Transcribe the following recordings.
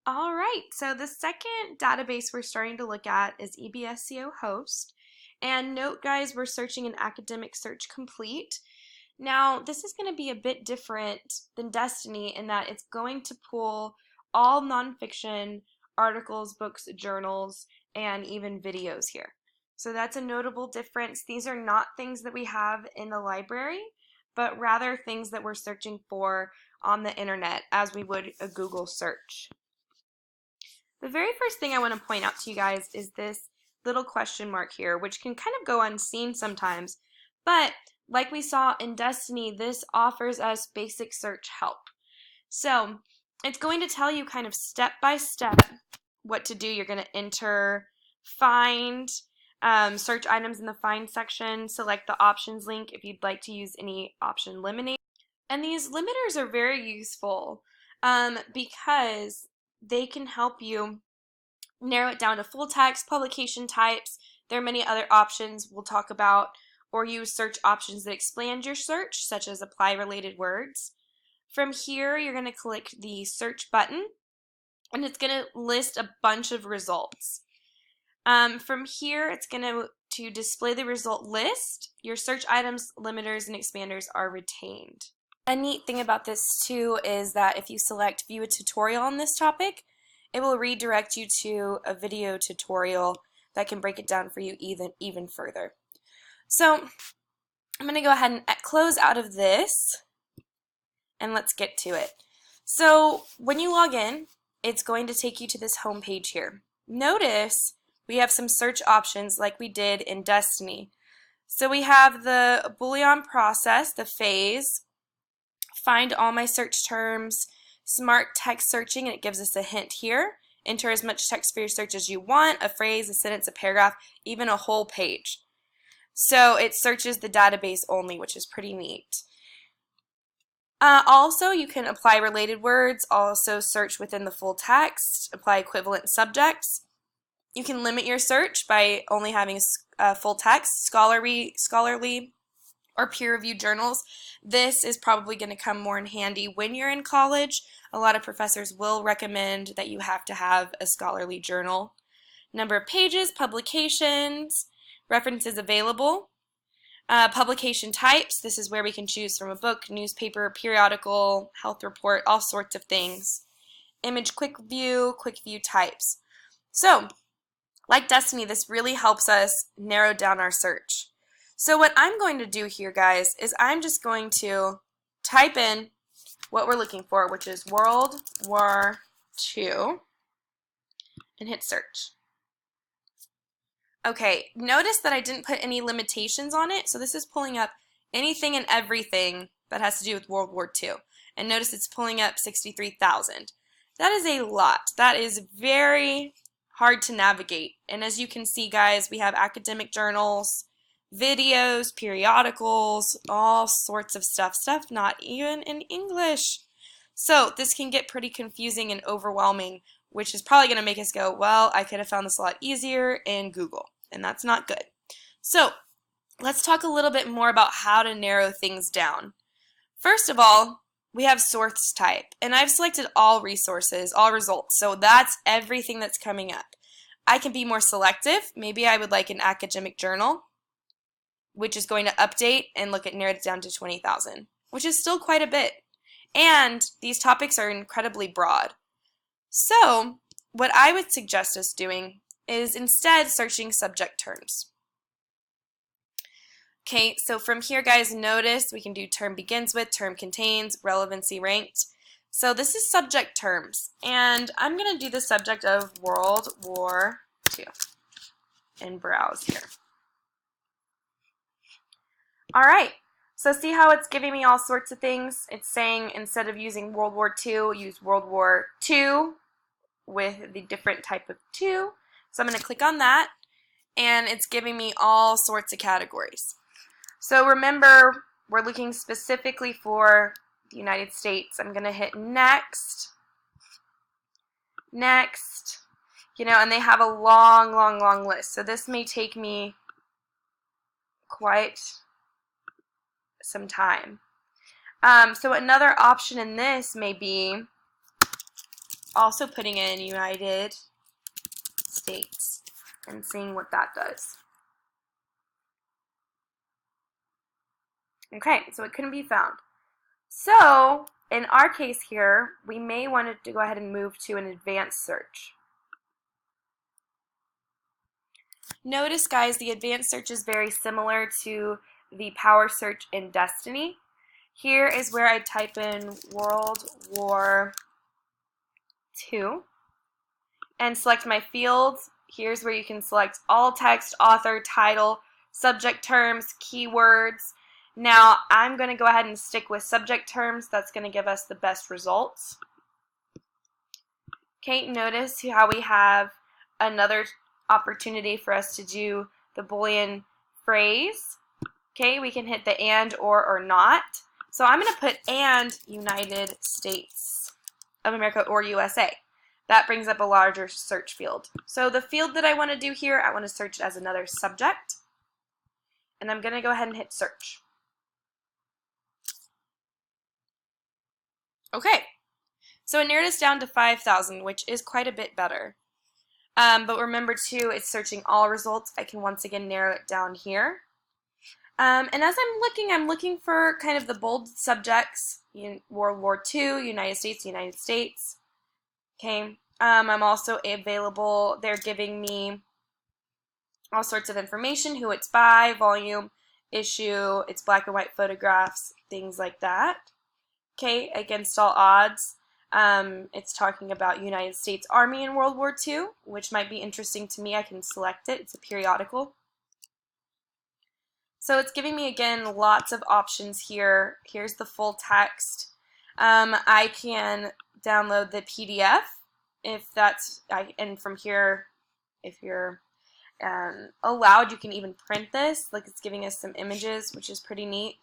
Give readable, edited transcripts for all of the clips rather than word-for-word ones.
All right, so the second database we're starting to look at is EBSCOhost. And note, guys, we're searching an academic search complete. Now, this is going to be a bit different than Destiny in that it's going to pull all nonfiction articles, books, journals, and even videos here. So that's a notable difference. These are not things that we have in the library, but rather things that we're searching for on the internet as we would a Google search. The very first thing I want to point out to you guys is this little question mark here, which can kind of go unseen sometimes, but like we saw in Destiny, this offers us basic search help. So it's going to tell you kind of step by step what to do. You're going to enter, find, search items in the find section, select the options link if you'd like to use any option eliminate. And these limiters are very useful because they can help you narrow it down to full text, publication types. There are many other options we'll talk about, or use search options that expand your search, such as apply related words. From here, you're going to click the search button, and it's going to list a bunch of results. From here, it's going to display the result list. Your search items, limiters, and expanders are retained. A neat thing about this too is that if you select view a tutorial on this topic, it will redirect you to a video tutorial that can break it down for you even further. So I'm going to go ahead and close out of this, and let's get to it. So when you log in, it's going to take you to this home page here. Notice we have some search options like we did in Destiny. So we have the Boolean process, the phase, find all my search terms, smart text searching, and it gives us a hint here. Enter as much text for your search as you want, a phrase, a sentence, a paragraph, even a whole page. So it searches the database only, which is pretty neat. Also, you can apply related words, also search within the full text, apply equivalent subjects. You can limit your search by only having full text, scholarly, or peer-reviewed journals. This is probably going to come more in handy when you're in college. A lot of professors will recommend that you have to have a scholarly journal. Number of pages, publications, references available. Publication types, this is where we can choose from a book, newspaper, periodical, health report, all sorts of things. Image quick view types. So, like Destiny, this really helps us narrow down our search. So what I'm going to do here, guys, is I'm just going to type in what we're looking for, which is World War II, and hit search. Okay, notice that I didn't put any limitations on it, so this is pulling up anything and everything that has to do with World War II. And notice it's pulling up 63,000. That is a lot. That is very hard to navigate. And as you can see, guys, we have academic journals, videos, periodicals, all sorts of stuff not even in English. So this can get pretty confusing and overwhelming, which is probably going to make us go, well, I could have found this a lot easier in Google, and that's not good. So let's talk a little bit more about how to narrow things down. First of all, we have source type, and I've selected all resources, all results, so that's everything that's coming up. I can be more selective. Maybe I would like an academic journal, which is going to update and narrowed it down to 20,000, which is still quite a bit. And these topics are incredibly broad. So what I would suggest us doing is instead searching subject terms. Okay, so from here, guys, notice we can do term begins with, term contains, relevancy ranked. So this is subject terms, and I'm going to do the subject of World War II and browse here. All right, so see how it's giving me all sorts of things? It's saying instead of using World War II, use World War II with the different type of 2. So I'm going to click on that, and it's giving me all sorts of categories. So remember, we're looking specifically for the United States. I'm going to hit next, and they have a long list. So this may take me quite some time. So another option in this may be also putting in United States and seeing what that does. Okay, so it couldn't be found. So in our case here, we may want to go ahead and move to an advanced search. Notice, guys, the advanced search is very similar to the power search in Destiny. Here is where I type in World War II and select my fields. Here's where you can select all text, author, title, subject terms, keywords. Now I'm going to go ahead and stick with subject terms. That's going to give us the best results. Okay, notice how we have another opportunity for us to do the Boolean phrase. Okay, we can hit the and or not. So I'm going to put and United States of America or USA. That brings up a larger search field. So the field that I want to do here, I want to search it as another subject. And I'm going to go ahead and hit search. Okay, so it narrowed us down to 5,000, which is quite a bit better. But remember too, it's searching all results. I can once again narrow it down here. And as I'm looking for kind of the bold subjects, World War II, United States. Okay, I'm also available. They're giving me all sorts of information, who it's by, volume, issue, it's black and white photographs, things like that. Okay, against all odds, it's talking about United States Army in World War II, which might be interesting to me. I can select it. It's a periodical. So it's giving me, again, lots of options here. Here's the full text. I can download the PDF if that's, and from here, if you're allowed, you can even print this. Like, it's giving us some images, which is pretty neat.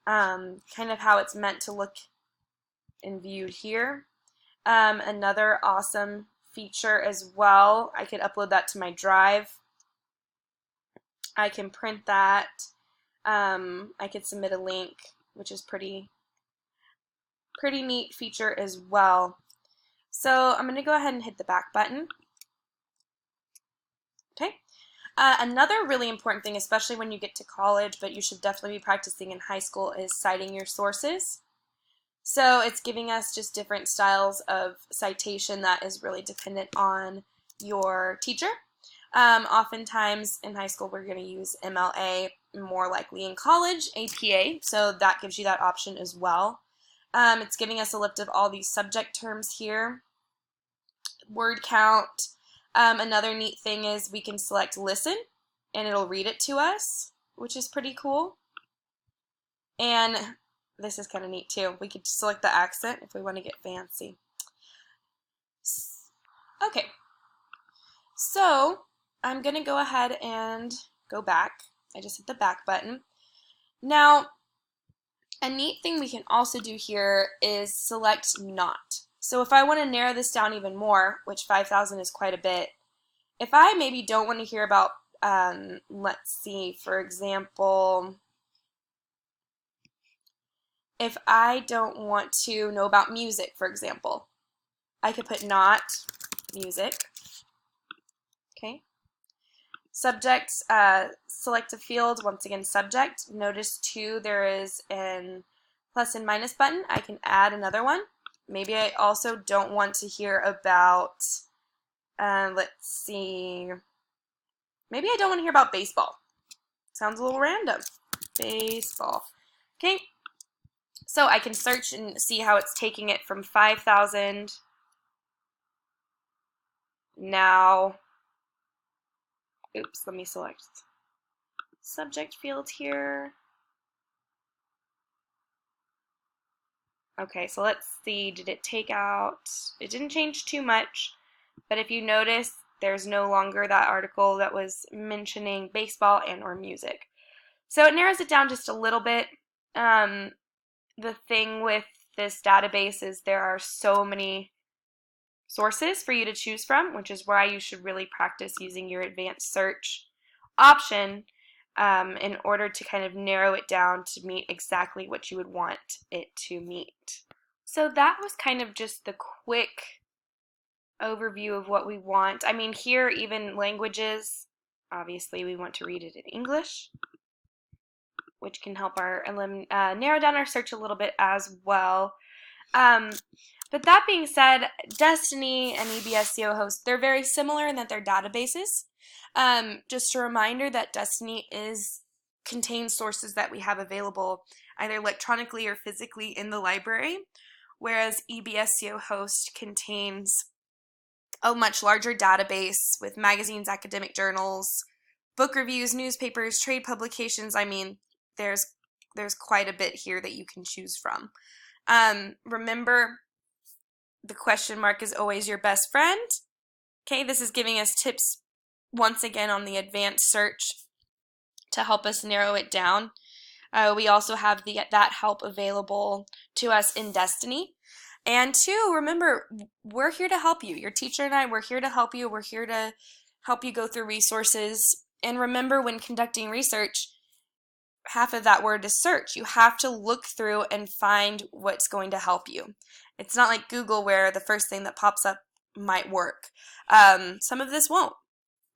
Kind of how it's meant to look and viewed here. Another awesome feature as well, I could upload that to my drive. I can print that. I could submit a link, which is pretty neat feature as well. So I'm going to go ahead and hit the back button. Okay. Another really important thing, especially when you get to college, but you should definitely be practicing in high school, is citing your sources. So it's giving us just different styles of citation that is really dependent on your teacher. Oftentimes in high school we're going to use MLA, more likely in college, APA, so that gives you that option as well. It's giving us a list of all these subject terms here. Word count. Another neat thing is we can select listen and it'll read it to us, which is pretty cool. And this is kind of neat too. We could select the accent if we want to get fancy. Okay, so I'm going to go ahead and go back. I just hit the back button. Now, a neat thing we can also do here is select not. So if I want to narrow this down even more, which 5,000 is quite a bit, if I maybe don't want to hear about, let's see, for example, if I don't want to know about music, for example, I could put not music. Okay. Subject, select a field, once again subject. Notice too there is an plus and minus button. I can add another one. Maybe I also don't want to hear about, let's see, maybe I don't want to hear about baseball. Sounds a little random. Baseball. Okay. So I can search and see how it's taking it from 5,000. Now, oops, let me select subject field here. Okay, so let's see, did it take out, it didn't change too much, but if you notice, there's no longer that article that was mentioning baseball and or music. So it narrows it down just a little bit. The thing with this database is there are so many sources for you to choose from, which is why you should really practice using your advanced search option in order to kind of narrow it down to meet exactly what you would want it to meet. So that was kind of just the quick overview of what we want. I mean, here, even languages, obviously we want to read it in English, which can help our narrow down our search a little bit as well. But that being said, Destiny and EBSCOhost, they're very similar in that they're databases. Just a reminder that Destiny contains sources that we have available either electronically or physically in the library, whereas EBSCOhost contains a much larger database with magazines, academic journals, book reviews, newspapers, trade publications. I mean, there's quite a bit here that you can choose from. Remember, the question mark is always your best friend. Okay, this is giving us tips once again on the advanced search to help us narrow it down. We also have that help available to us in Destiny. And two, remember, we're here to help you. Your teacher and I, we're here to help you. We're here to help you go through resources. And remember, when conducting research, half of that word is search. You have to look through and find what's going to help you. It's not like Google where the first thing that pops up might work. Some of this won't.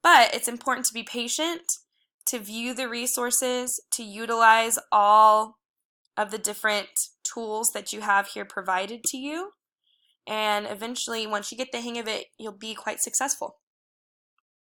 But it's important to be patient, to view the resources, to utilize all of the different tools that you have here provided to you. And eventually, once you get the hang of it, you'll be quite successful.